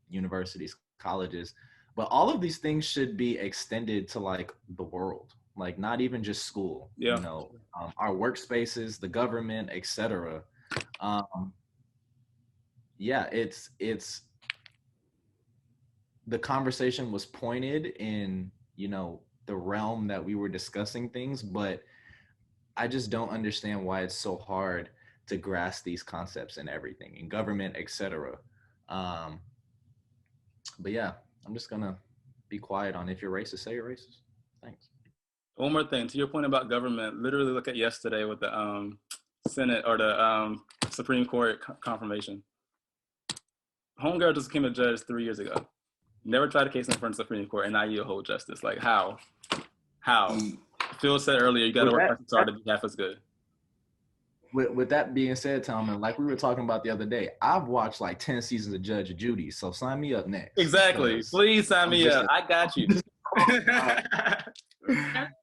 universities, colleges, but all of these things should be extended to, like, the world, like, not even just school. Yeah. You know, our workspaces, the government, etc. Yeah, it's the conversation was pointed in, you know, the realm that we were discussing things, but I just don't understand why it's so hard to grasp these concepts in everything, in government, etc. But yeah, I'm just gonna be quiet on if you're racist, say you're racist. Thanks. One more thing, to your point about government, literally look at yesterday with the Senate or the Supreme Court confirmation. Homegirl just became a judge 3 years ago. Never tried a case in front of the Supreme Court, and now you hold justice. Like, how? How? Phil said earlier, you got to work twice as hard to be half as good. With that being said, Tom, and like we were talking about the other day, I've watched like 10 seasons of Judge Judy, so sign me up next. Exactly. Please sign me up. I got you.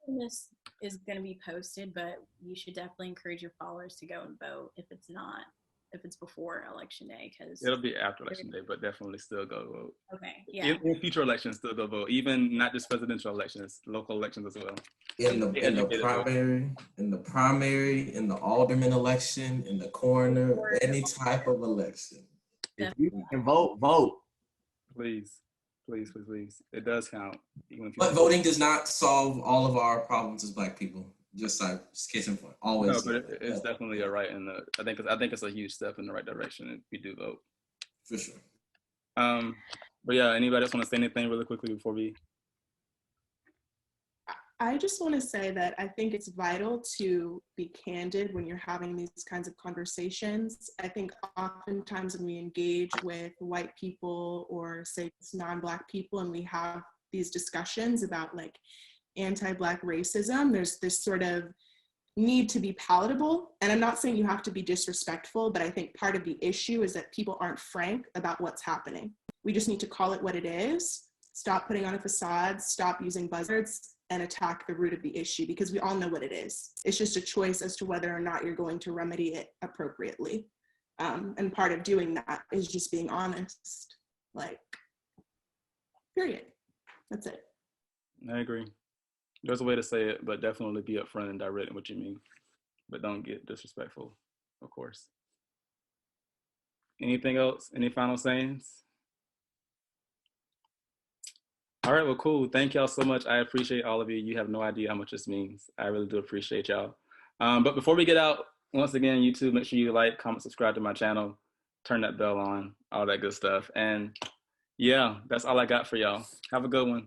This is going to be posted, but you should definitely encourage your followers to go and vote if it's before election day, because it'll be after election day, but definitely still go vote. Okay, yeah. In future elections, still go vote, even not just presidential elections, local elections as well. In the primary, in the alderman election, in the coroner, any type of election. If you can vote, vote. Please. It does count. But voting does not solve all of our problems as Black people. Just case in point. Always. No, but it's definitely a right in the. I think it's a huge step in the right direction if we do vote. For sure. But yeah, anybody else want to say anything really quickly before we? I just want to say that I think it's vital to be candid when you're having these kinds of conversations. I think oftentimes when we engage with white people or say non-Black people and we have these discussions about like anti-Black racism, there's this sort of need to be palatable. And I'm not saying you have to be disrespectful, but I think part of the issue is that people aren't frank about what's happening. We just need to call it what it is, stop putting on a facade, stop using buzzwords, and attack the root of the issue, because we all know what it is. It's just a choice as to whether or not you're going to remedy it appropriately. And part of doing that is just being honest, like, period. That's it. I agree. There's a way to say it, but definitely be upfront and direct in what you mean. But don't get disrespectful, of course. Anything else? Any final sayings? All right, well, cool. Thank y'all so much. I appreciate all of you. You have no idea how much this means. I really do appreciate y'all. But before we get out, once again, YouTube, make sure you like, comment, subscribe to my channel, turn that bell on, all that good stuff. And Yeah, that's all I got for y'all. Have a good one.